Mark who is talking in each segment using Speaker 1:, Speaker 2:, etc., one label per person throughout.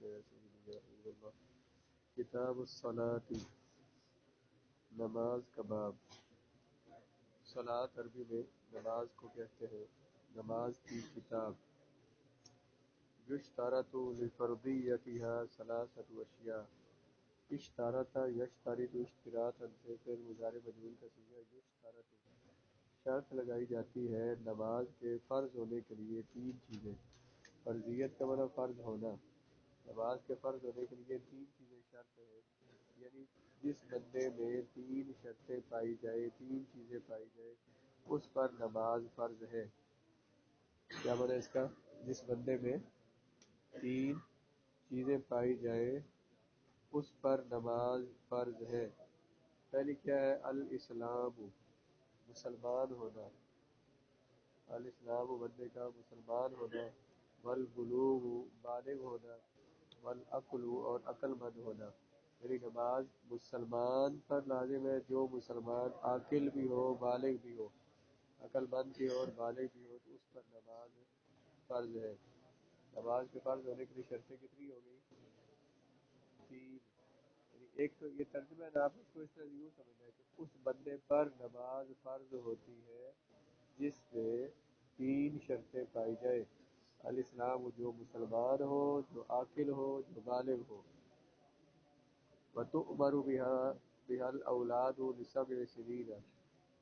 Speaker 1: سيدنا رسول الله کتاب الصلاۃ نماز کا باب۔ صلاۃ عربی میں نماز کو کہتے ہیں، نماز کی کتاب۔ یشترط لفرضیتها ثلاثة اشیاء۔ اشترط یشترط اشتراطا سے پھر مضارع مجہول کا صیغہ یشترط، شرط لگائی جاتی ہے نماز کے فرض ہونے کے لیے تین چیزیں۔ فرضیت کا مطلب فرض ہونا، نماز کے فرض ہونے کے لیے تین چیزیں شرط ہے، یعنی جس بندے میں تین شرطیں پائی جائے، تین چیزیں پائی جائے، اس پر نماز فرض ہے۔ کیا مطلب اس کا؟ جس بندے میں تین چیزیں پائی جائے اس پر نماز فرض ہے۔ پہلی کیا ہے؟ الاسلام، مسلمان ہونا، الاسلام بندے کا مسلمان ہونا، والبلوغ بالغ ہونا، والعقل اور عقل مند ہونا۔ یعنی نماز مسلمان پر لازم ہے، جو مسلمان عاقل بھی ہو، بالغ بھی ہو، عقل مند بھی ہو اور بالغ بھی ہو، تو اس پر نماز فرض ہے۔ نماز کے فرض ہونے کے لیے شرطیں کتنی ہو گئی؟ تین۔ یعنی ایک تو یہ ترجمہ ہے نا، آپ اس کو اس طرح یوں سمجھنا ہے کہ اس بندے پر نماز فرض ہوتی ہے جس میں تین شرطیں پائی جائے۔ الاسلام، جو مسلمان ہو، جو عاقل ہو، جو بالغ ہو۔ وَتُؤْمَرُ بِهَا الْأَوْلَادُ لِسَبْعِ سِنِينَ۔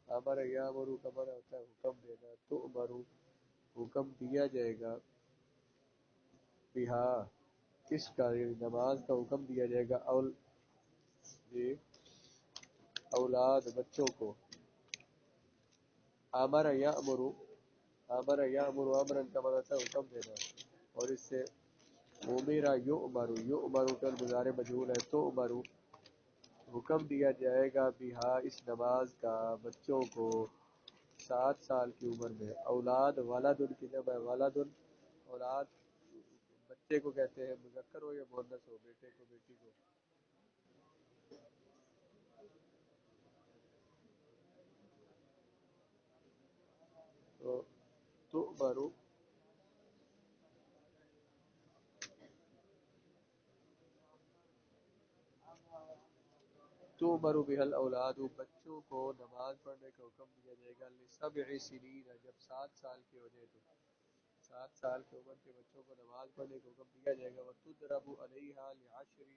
Speaker 1: امر یامر کا معنی ہوتا ہے حکم دینا، تؤمر حکم دیا جائے گا، بہا کس کا؟ نماز کا حکم دیا جائے گا، اولاد بچوں کو۔ امر یامر، امر یامر امرن کا معنی ہوتا ہے حکم دینا، اور اس سے امرا یؤمر، یؤمر فعل مضارع مجہول ہے، تؤمر حکم دیا جائے گا، بہا اس نماز کا بچوں کو 7 سال کی عمر میں۔ اولاد ولد کی جمع ہے، ولد اولاد بچے کو کہتے ہیں، مذکر ہو یا مؤنث ہو، بیٹے کو بیٹی کو۔ تو تؤمر بها الاولاد، بچوں کو نماز پڑھنے کا حکم دیا جائے گا، لسبع سنین، جب 7 سال کے ہو جائے تو 7 سال کی عمر کے بچوں کو نماز پڑھنے کا حکم دیا جائے گا۔ وتضرب علیہا لعشر،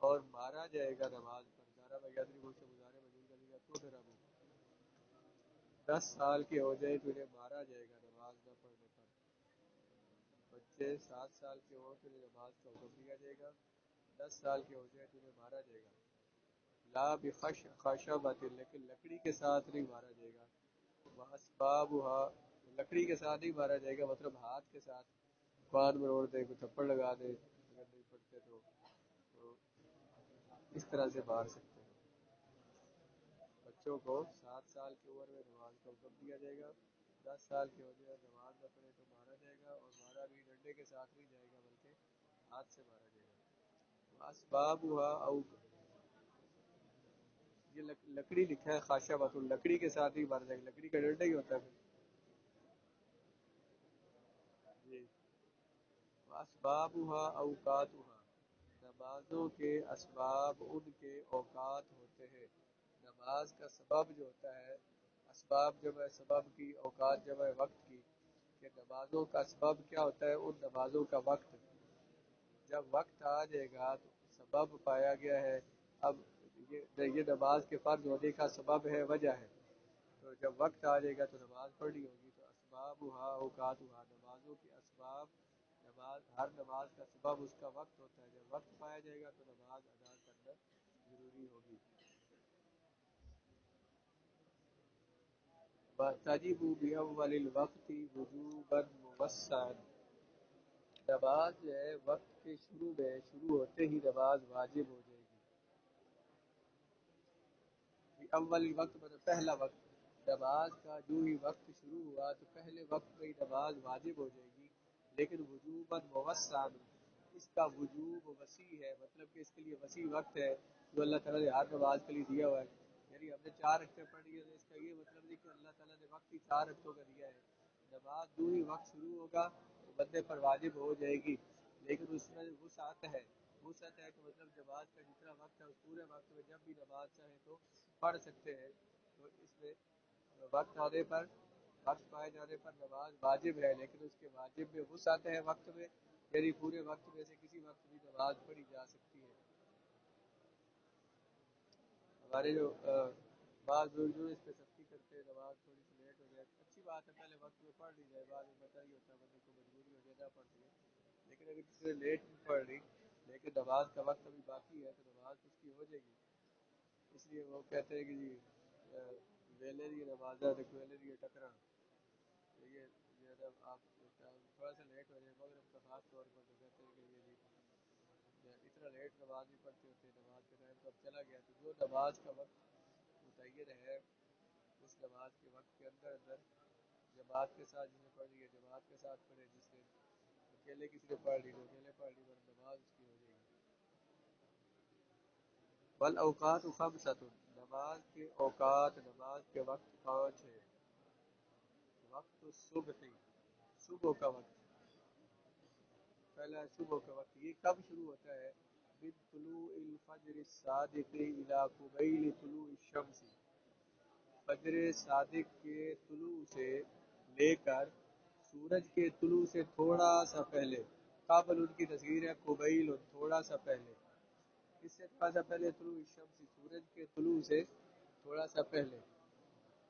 Speaker 1: اور مارا جائے گا نماز پر، ضرب یضرب سے مضارع مجہول کا دیگا، تضرب 10 سال کے ہو جائے تو انہیں مارا جائے گا نماز نہ پڑھنے پر۔ بچے 7 سال کے ہوں تو انہیں نماز کا حکم دیا جائے گا، 10 سال کے ہو جائے تو انہیں مارا جائے گا۔ لا بخشبۃ، لیکن لکڑی کے ساتھ نہیں مارا جائے گا۔ واسبابها، لکڑی کے ساتھ نہیں مارا جائے گا مطلب ہاتھ کے ساتھ کان میں روڑ دے، کوئی تھپڑ لگا دے اگر نہیں پڑتے تو اس طرح سے مار سکتے ہیں۔ بچوں کو 7 سال کی عمر میں نماز کا حکم دیا جائے گا، 10 سال کے ہو جائے نماز نہ پڑھے تو مارا جائے گا، اور مارا بھی ڈنڈے کے ساتھ نہیں جائے گا بلکہ ہاتھ سے مارا جائے گا۔ اسبابها، او یہ لکڑی لکھا ہے خاشبۃ، لکڑی کے ساتھ ہی مارا جائے گا، لکڑی کا ڈنڈا ہی ہوتا ہے جی۔ اسبابها اوقاتها، نمازوں کے اسباب ان کے اوقات ہوتے ہیں۔ نماز کا سبب جو ہوتا ہے، اسباب جمع سبب کی، اوقات جمع وقت کی، کہ نمازوں کا سبب کیا ہوتا ہے؟ ان نمازوں کا وقت۔ جب وقت آ جائے گا تو سبب پایا گیا ہے، اب یہ نماز کے فرض ہونے کا سبب ہے، وجہ ہے، تو جب وقت آ جائے گا تو نماز پڑھنی ہوگی۔ تو اسبابها اوقاتها، نمازوں کے اسباب، نماز ہر نماز کا سبب اس کا وقت ہوتا ہے، جب وقت پایا جائے گا تو نماز ادا کرنا ضروری ہوگی۔ تجب بأول الوقت وجوبا موسعا، نماز جو ہے وقت کے شروع میں، شروع ہوتے ہی نماز واجب ہو جائے گی۔ اول وقت مطلب پہلا وقت، نماز کا جو ہی وقت شروع ہوا تو پہلے وقت میں ہی نماز واجب ہو جائے گی، لیکن وجوبا موسعا، اس کا وجوب وسیع ہے، مطلب کہ اس کے لیے وسیع وقت ہے جو اللہ تعالیٰ نے ہر نماز کے لیے دیا ہوا ہے۔ یعنی ہم نے 4 رکعتیں پڑھی ہے تو اس کا یہ مطلب نہیں کہ اللہ تعالیٰ نے وقت ہی 4 رکعتوں کا دیا ہے، نماز جو ہی وقت شروع ہوگا تو بندے پر واجب ہو جائے گی، لیکن اس میں وسعت ہے. وسعت ہے کہ مطلب نماز کا جتنا وقت ہے اس پورے وقت میں جب بھی نماز چاہے تو پڑھ سکتے ہیں. تو اس میں وقت آنے پر وقت پائے جانے پر نماز واجب ہے، لیکن اس کے واجب میں وسعت ہے وقت میں، یعنی پورے وقت میں سے کسی وقت بھی نماز پڑھی جا سکتی ہے. ہمارے جو بعض لوگ جو اس پہ سختی کرتے ہیں نماز تھوڑی سی لیٹ ہو جائے، اچھی بات ہے پہلے وقت میں پڑھ لی جائے، بعد میں پتہ ہی ہوتا ہے بندے کو مجبوری ہو جائے نہ پڑھ سکے. لیکن اگر کسی نے لیٹ نہیں پڑھ لی لیکن نماز کا وقت ابھی باقی ہے تو نماز اس کی ہو جائے گی. اس لیے وہ کہتے ہیں کہ جی ویلے دی نماز ہے تو ویلے دی ٹکرا. یہ جب آپ تھوڑا سا لیٹ ہو جائے مغرب کا خاص طور پر تو کہتے ہیں کہ یہ جی اتنا لیٹ نماز نہیں پڑھتے ہوتے، نماز کا ٹائم تو اب چلا گیا. تو جو نماز کا وقت متعین ہے اس نماز کے وقت کے اندر اندر جماعت کے ساتھ جس نے پڑھی ہے جماعت کے ساتھ پڑھے، جس نے اکیلے کسی نے پڑھ لی تو اکیلے پڑھ لی، پر نماز اس کی ہو جائے گی. والاوقات خمسۃ، نماز کے اوقات، نماز کے وقت 5 ہے. وقت الصبح، صبح کا وقت. پہلا صبح کا وقت یہ کب شروع ہوتا ہے؟ من طلوع الفجر الصادق الى قبیل طلوع الشمس، فجر صادق کے طلوع سے لے کر سورج کے طلوع سے تھوڑا سا پہلے. قابل ان کی تصغیر ہے، قبیل تھوڑا سا پہلے، اس سے تھوڑا سا پہلے طلوع الشمس، سورج کے طلوع سے تھوڑا سا پہلے.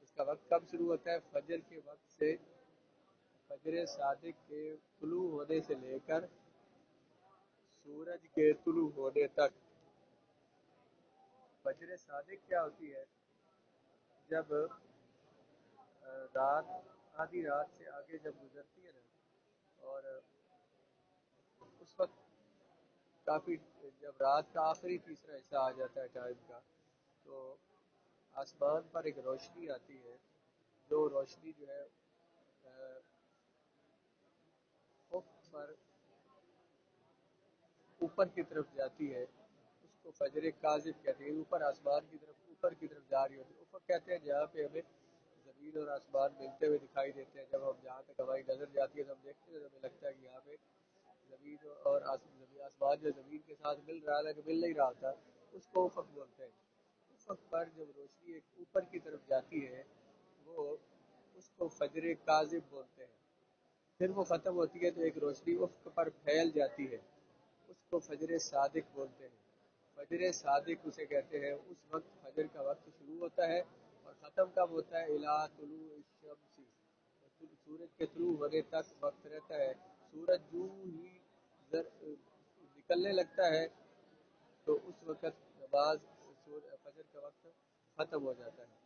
Speaker 1: اس کا وقت کب شروع ہوتا ہے؟ فجر کے وقت سے، فجر صادق کے طلوع ہونے سے لے کر سورج کے طلوع ہونے تک. فجر صادق کیا ہوتی ہے؟ جب رات آدھی رات سے آگے جب گزرتی ہے نا، اور اس وقت کافی جب رات کا آخری تیسرا حصہ آ جاتا ہے ٹائم کا، تو آسمان پر ایک روشنی آتی ہے. جو روشنی جو ہے افق پر اوپر کی طرف جاتی ہے، اس کو فجر کاذب کہتے ہیں. اوپر آسمان کی طرف، اوپر کی طرف جا رہی ہوتی ہے. افق کہتے ہیں جہاں پہ ہمیں زمین اور آسمان ملتے ہوئے دکھائی دیتے ہیں. جب ہم جہاں تک ہماری نظر جاتی ہے تو ہم دیکھتے ہیں، ہمیں لگتا ہے کہ یہاں پہ زمین اور آسمان جو زمین کے ساتھ مل رہا ہے کہ مل نہیں رہا تھا، اس کو افق بولتے ہیں. افق پر جب روشنی ایک اوپر کی طرف جاتی ہے وہ اس کو فجر کاذب بولتے ہیں. پھر وہ ختم ہوتی ہے تو ایک روشنی افق پر پھیل جاتی ہے، اس کو فجر صادق بولتے ہیں. فجر صادق اسے کہتے ہیں. اس وقت فجر کا وقت شروع ہوتا ہے اور ختم کب ہوتا ہے؟ الی طلوع الشمس، سورج کے طلوع ہونے تک وقت رہتا ہے. سورج جو ہی نکلنے لگتا ہے تو اس وقت نماز فجر کا وقت ختم ہو جاتا ہے.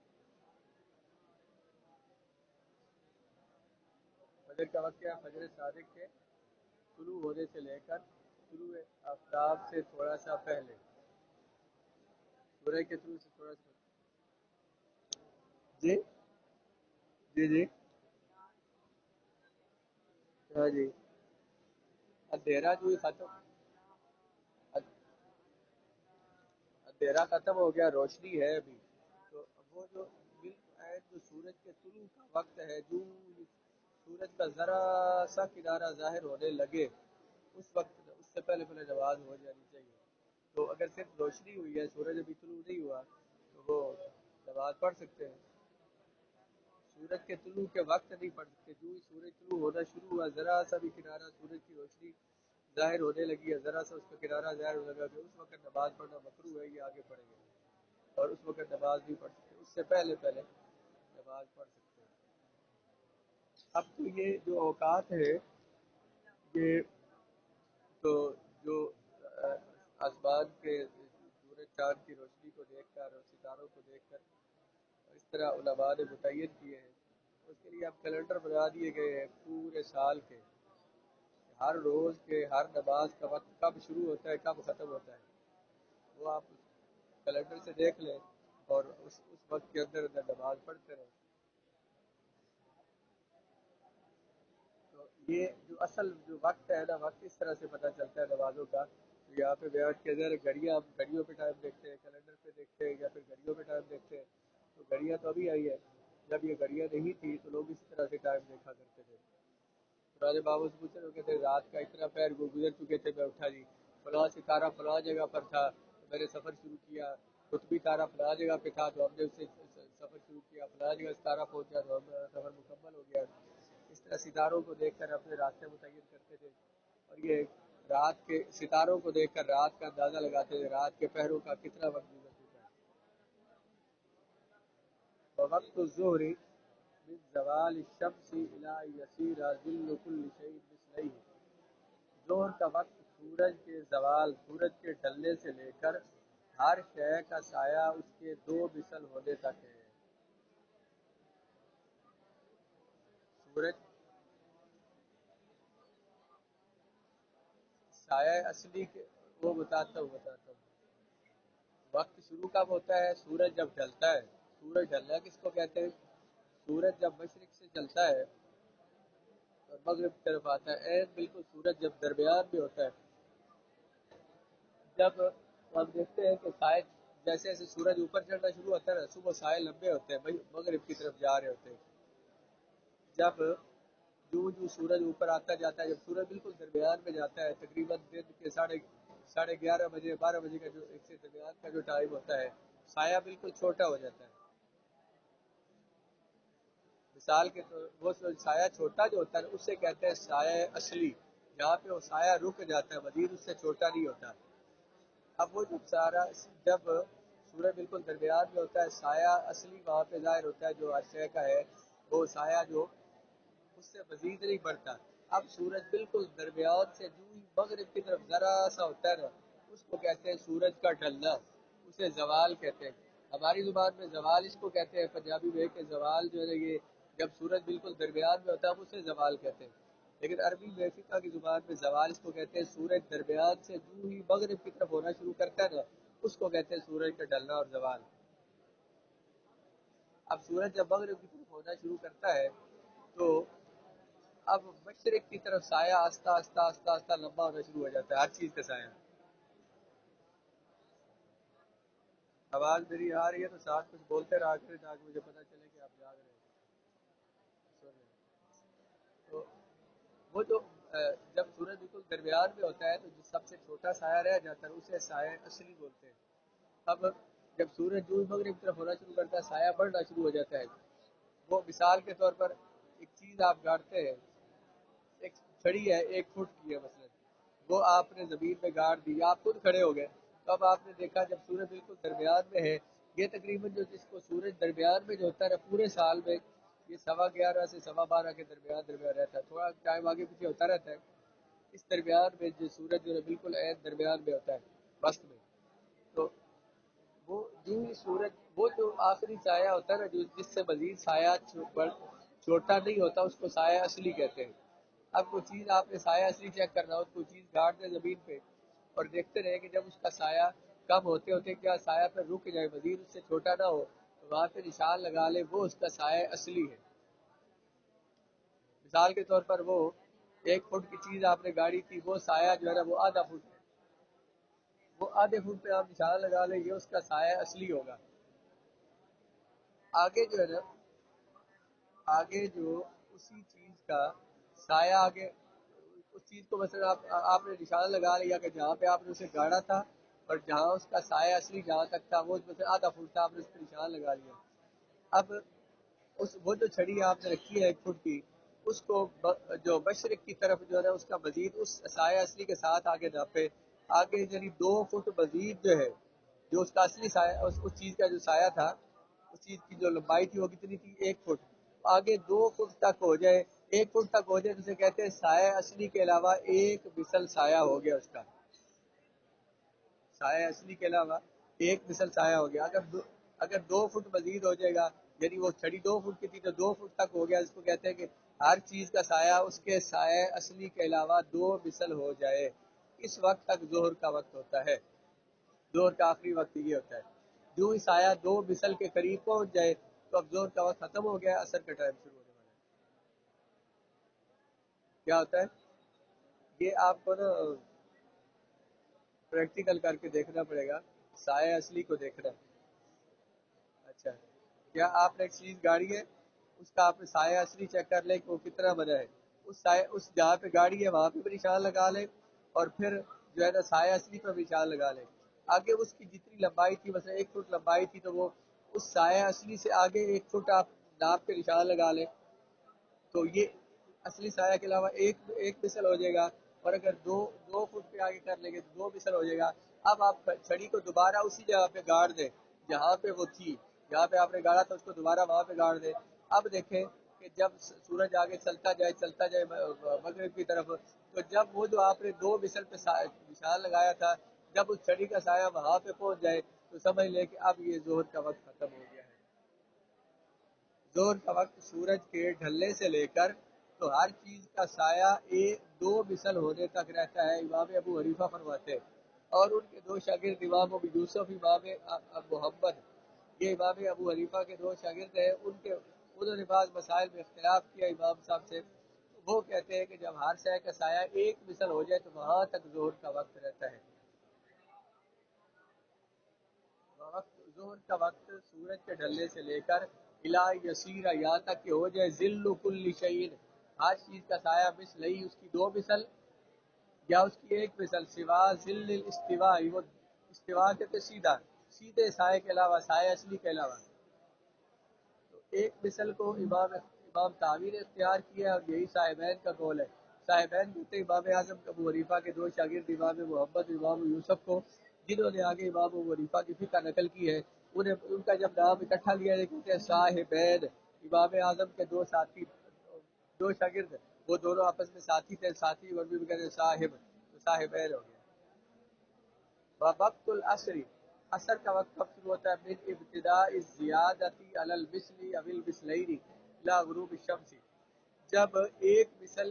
Speaker 1: فجر کا وقت کیا ہے؟ فجر صادق کے طلوع ہونے سے لے کر طلوع آفتاب سے تھوڑا سا پہلے، سورج کے طلوع سے تھوڑا سا. جی جی جی ہاں جی. اندھیرا جو ختم، اندھیرا ختم ہو گیا، روشنی ہے ابھی. تو وہ جو جو سورج کے طلوع کا وقت ہے، جو سورج کا ذرا سا کنارہ ظاہر ہونے لگے اس وقت، اس سے پہلے پہلے نماز ہو جانی چاہیے. تو اگر صرف روشنی ہوئی ہے، سورج ابھی طلوع نہیں ہوا، تو وہ نماز پڑھ سکتے ہیں. سورج کے طلوع کے وقت نہیں پڑھ سکتے. جو ہی سورج طلوع ہونا شروع ہوا، ذرا سا بھی کنارہ سورج کی روشنی ظاہر ہونے لگی ہے، ذرا سا اس کا کنارہ ظاہر ہونے لگا، اس وقت نماز پڑھنا مکروہ ہے. یہ آگے پڑھیں گے. اور اس وقت نماز نہیں پڑھ سکتے، اس سے پہلے پہلے نماز پڑھ سکتے ہیں. اب تو یہ جو اوقات ہے یہ تو جو آسمان کے سورج چاند کی روشنی کو دیکھ کر اور ستاروں کو دیکھ کر اس طرح علماء نے متعین کیے ہیں. اس کے لیے اب کیلنڈر بنا دیے گئے ہیں پورے سال کے، ہر روز کے ہر نماز کا وقت کب شروع ہوتا ہے کب ختم ہوتا ہے، وہ آپ کیلنڈر سے دیکھ لیں اور اس وقت کے اندر اندر نماز پڑھتے رہیں. تو یہ جو اصل جو وقت ہے نا، وقت اس طرح سے پتہ چلتا ہے نمازوں کا. یہاں پہ بیان کیا جائے گھڑیاں، ہم گھڑیوں پہ ٹائم دیکھتے ہیں، کیلنڈر پہ دیکھتے ہیں، یا پھر گھڑیوں پہ ٹائم دیکھتے ہیں. تو گھڑیاں تو ابھی آئی ہے، جب یہ گھڑیاں نہیں تھی تو لوگ اسی طرح سے ٹائم دیکھا کرتے تھے. پرانے بابوں سے پوچھے وہ کہتے رات کا اتنا پیر گزر چکے تھے، میں اٹھا جی فلاں ستارہ فلاں جگہ پر تھا تو میں نے سفر شروع کیا، قطبی تارہ فلاں جگہ پہ تھا تو ہم نے اس سے سفر شروع کیا، فلاں جگہ ستارہ پہنچا تو ہم سفر مکمل ہو گیا۔ اس طرح ستاروں کو دیکھ کر اپنے راستے متعین کرتے تھے، اور یہ رات کے ستاروں کو دیکھ کر رات کا اندازہ لگاتے تھے، رات کے پہروں کا کتنا وقت گزر چکا ہے۔ وقت الظہر من زوال الشمس الى یسیر ظل کل شیء مثلیہ، ظہر کا وقت سورج کے زوال، سورج کے ڈھلنے سے لے کر ہر شے کا سایہ اس کے دو مثل ہونے تک ہے۔ سورج سایہ اصلی کے وہ بتاتا ہوں وقت شروع کب ہوتا ہے؟ سورج جب ڈھلتا ہے۔ سورج ڈھلنا کس کو کہتے ہیں؟ سورج جب مشرق سے چلتا ہے اور مغرب کی طرف آتا ہے، بالکل سورج جب درمیان میں ہوتا ہے، جب ہم دیکھتے ہیں کہ سائے جیسے جیسے سورج اوپر چڑھنا شروع ہوتا ہے نا، صبح سائے لمبے ہوتے ہیں، مغرب کی طرف جا رہے ہوتے ہیں۔ جب جو سورج اوپر آتا جاتا ہے، جب سورج بالکل درمیان میں جاتا ہے، تقریباً دن کے 11:30 بجے 12 بجے کا جو ایک سے درمیان کا جو ٹائم ہوتا ہے، سایہ بالکل چھوٹا ہو جاتا ہے۔ مثال کے طور وہ سایہ چھوٹا جو ہوتا ہے اس سے کہتے ہیں سایہ اصلی، جہاں پہ وہ سایہ رک جاتا ہے، مزید اس سے چھوٹا نہیں ہوتا۔ اب وہ جب سورج بالکل درمیان میں ہوتا ہے، سایہ اصلی وہاں پہ ظاہر ہوتا ہے، جو عرصے کا ہے وہ سایہ جو اس سے مزید نہیں بڑھتا۔ اب سورج بالکل درمیان سے جو ہی مغرب کی طرف ذرا سا ہوتا ہے نا، اس کو کہتے ہیں سورج کا ڈھلنا، اسے زوال کہتے ہیں۔ ہماری زبان میں زوال اس کو کہتے ہیں، پنجابی میں کہ زوال جو ہے یہ جب سورج بالکل درمیان میں ہوتا ہے ہم اسے زوال کہتے ہیں، لیکن عربی میں فقہ کی زبان میں زوال اس کو کہتے ہیں سورج درمیان سے جو ہی مغرب کی طرف ہونا شروع کرتا ہے نا، اس کو کہتے ہیں سورج کا ڈھلنا اور زوال۔ اب سورج جب مغرب کی طرف ہونا شروع کرتا ہے تو اب مشرق کی طرف سایہ آہستہ آہستہ آہستہ آہستہ لمبا ہونا شروع ہو جاتا ہے، ہر چیز کا سایہ۔ آواز میری آ رہی ہے تو ساتھ کچھ بولتے رہا کریں تاکہ مجھے پتہ چلے کہ آپ جاگ رہے ہیں، سن رہے ہیں۔ تو وہ جو جب سورج بالکل درمیان میں ہوتا ہے تو جو سب سے چھوٹا سایہ رہ جاتا ہے اسے سایہ اصلی بولتے ہیں۔ اب جب سورج جو مغرب کی طرف ہونا شروع کرتا ہے سایہ بڑھنا شروع ہو جاتا ہے۔ وہ مثال کے طور پر ایک چیز آپ گاڑتے ہیں، ایک چھڑی ہے 1 فٹ کی ہے مثلا، وہ آپ نے زمین میں گاڑ دی، آپ خود کھڑے ہو گئے، تو اب آپ نے دیکھا جب سورج بالکل درمیان میں ہے، یہ تقریباً جو جس کو سورج درمیان میں جو ہوتا ہے پورے سال میں یہ 11:15 سے 12:15 کے درمیان رہتا ہے، تھوڑا ٹائم آگے پیچھے ہوتا رہتا ہے، اس درمیان میں جو سورج جو ہے بالکل عین درمیان میں ہوتا ہے وسط میں۔ تو وہ جو ہی سورج وہ جو آخری سایہ ہوتا ہے نا، جو جس سے مزید سایہ چھوٹا نہیں ہوتا اس کو سایہ اصلی کہتے ہیں۔ اب کوئی چیز آپ نے سایہ اصلی چیک کرنا ہو، کوئی چیز گاڑ دیں زمین پہ اور دیکھتے رہے کہ جب اس کا سایہ کم ہوتے ہوتے کیا سایہ پہ رک جائے، مزید اس سے چھوٹا نہ ہو، تو وہاں پہ نشان لگا لے وہ اس کا سایہ اصلی ہے۔ مثال کے طور پر وہ 1 فٹ کی چیز آپ نے گاڑی تھی، وہ سایہ جو ہے نا وہ ½ فٹ ہے، وہ ½ فٹ پہ آپ نشان لگا لیں یہ اس کا سایہ اصلی ہوگا۔ آگے جو ہے نا آگے جو اسی چیز کا سایہ آگے اس چیز کو مثلا آپ نے نشان لگا لیا کہ جہاں پہ آپ نے اسے گاڑا تھا اور جہاں اس کا سایہ اصلی جہاں تک تھا وہ مثلا ½ فٹ تھا، آپ نے اس پہ نشان لگا لیا۔ اب وہ جو چھڑی آپ نے رکھی ہے 1 فٹ کی، اس کو جو مشرق کی طرف جو ہے نا اس کا مزید اس سایہ اصلی کے ساتھ آگے ناپے، آگے یعنی 2 فٹ مزید جو ہے جو اس کا اصلی سایہ اس چیز کا جو سایہ تھا، اس چیز کی جو لمبائی تھی وہ کتنی تھی 1 فٹ، آگے 2 فٹ تک ہو جائے، 1 فٹ تک ہو جائے تو اسے کہتے ہیں سایہ اصلی کے علاوہ ایک مثل سایہ ہو گیا اس کا، سایہ اصلی کے علاوہ ایک مثل سایہ ہو گیا۔ اگر 2 فٹ مزید ہو جائے گا، یعنی وہ چھڑی 2 فٹ کی تھی تو 2 فٹ تک ہو گیا، اس کو کہتے ہیں کہ ہر چیز کا سایہ اس کے سایہ اصلی کے علاوہ 2 مثل ہو جائے، اس وقت تک ظہر کا وقت ہوتا ہے۔ ظہر کا آخری وقت یہ ہوتا ہے، جو ہی سایہ 2 مثل کے قریب پہنچ جائے تو اب ظہر کا وقت ختم ہو گیا، عصر کا ٹائم شروع ہونے والا ہے۔ کیا ہوتا ہے یہ آپ کو نا پریکٹیکل کر کے دیکھنا پڑے گا، سایہ اصلی کو دیکھنا ہے۔ اچھا، کیا آپ نے ایک چیز گاڑی ہے، اس کا آپ نے سایہ اصلی چیک کر لیں کہ وہ کتنا بنا ہے، اس جہاں پہ گاڑی ہے وہاں پہ بھی نشان لگا لیں، اور پھر جو ہے نا سایہ اصلی پہ بھی نشان لگا لیں۔ آگے اس کی جتنی لمبائی تھی، مثلا 1 فٹ لمبائی تھی، تو وہ اس سایہ اصلی سے آگے 1 فٹ آپ ناپ کے نشان لگا لیں، تو یہ اصلی سایہ کے علاوہ ایک مثل ہو جائے گا۔ اور اگر دو فٹ پہ آگے کر لیں گے تو 2 مثل ہو جائے گا۔ اب آپ چھڑی کو دوبارہ اسی جگہ پہ گاڑ دیں جہاں پہ وہ تھی، جہاں پہ آپ نے گاڑا تھا اس کو دوبارہ وہاں پہ گاڑ دیں۔ اب دیکھیں کہ جب سورج آگے چلتا جائے مغرب کی طرف، تو جب وہ جو آپ نے 2 مثل پہ نشان لگایا تھا، جب اس چھڑی کا سایہ وہاں پہ پہنچ جائے تو سمجھ لیں کہ اب یہ ظہر کا وقت ختم ہو گیا ہے۔ ظہر کا وقت سورج کے ڈھلنے سے لے کر تو ہر چیز کا سایہ 2 مثل ہونے تک رہتا ہے، امام ابو حنیفہ فرماتے ہیں۔ اور ان کے 2 شاگرد امام ابو یوسف، امام محمد، یہ امام ابو حنیفہ کے 2 شاگرد ہیں، انہوں نے بعض مسائل میں اختلاف کیا امام صاحب سے۔ وہ کہتے ہیں کہ جب ہر شے کا سایہ 1 مثل ہو جائے تو وہاں تک ظہر کا وقت رہتا ہے۔ ظہر کا وقت سورج کے ڈھلنے سے لے کر الہ یسیر، یہاں تک کہ ہو جائے ذل کل شیء، ہر چیز کا سایہ مثل ہی اس کی 2 مثل یا اس کی 1 مثل، سوا ذل الاستواء، وہ استوا کہتے سیدھے سائے کے علاوہ، سائے اصلی کے علاوہ، تو 1 مثل کو امام طاوی نے اختیار کیا، اور یہی صاحبین کا قول ہے۔ صاحبین کہتے ہیں امام اعظم ابو حنیفہ کے 2 شاگرد امام محمد امام یوسف کو، جنہوں نے آگے امام ابو حنیفہ کی فقہ نقل کی ہے، ان کا جب نام اکٹھا لیا جائے کہتے ہیں صاحبین، امام اعظم کے 2 ساتھی، 2 شاگرد، وہ دونوں آپس میں ساتھی تھے، ساتھی عربی میں کہتے ہیں صاحب، تو صاحبین ہو گیا۔ وقت العصر، عصر کا وقت کب شروع ہوتا ہے؟ من ابتداء الزیادتی علی المثل او المثلین الی غروب الشمس، جب 1 مثل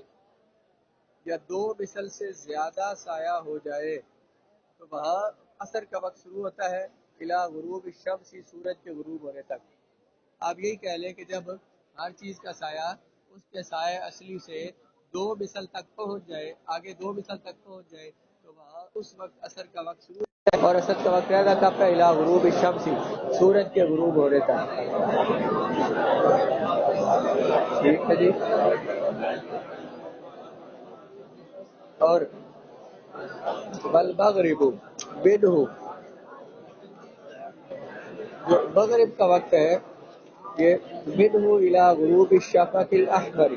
Speaker 1: یا 2 مثل سے زیادہ سایہ ہو جائے تو وہاں عصر کا وقت شروع ہوتا ہے، الی غروب الشمس، سورج کے غروب ہونے تک۔ آپ یہی کہہ لیں کہ جب ہر چیز کا سایہ اس کے سایہ اصلی سے 2 مثل تک پہنچ جائے، آگے 2 مثل تک پہنچ جائے، تو وہاں اس وقت عصر کا وقت شروع ہوتا ہے، اور عصر کا وقت رہتا کب کا؟ الی غروب الشمس، سورج کے غروب ہونے تک۔ ٹھیک ہے جی۔ اور والمغرب منہ، جو مغرب کا وقت ہے یہ منہ الی غروب الشفق الاحمر،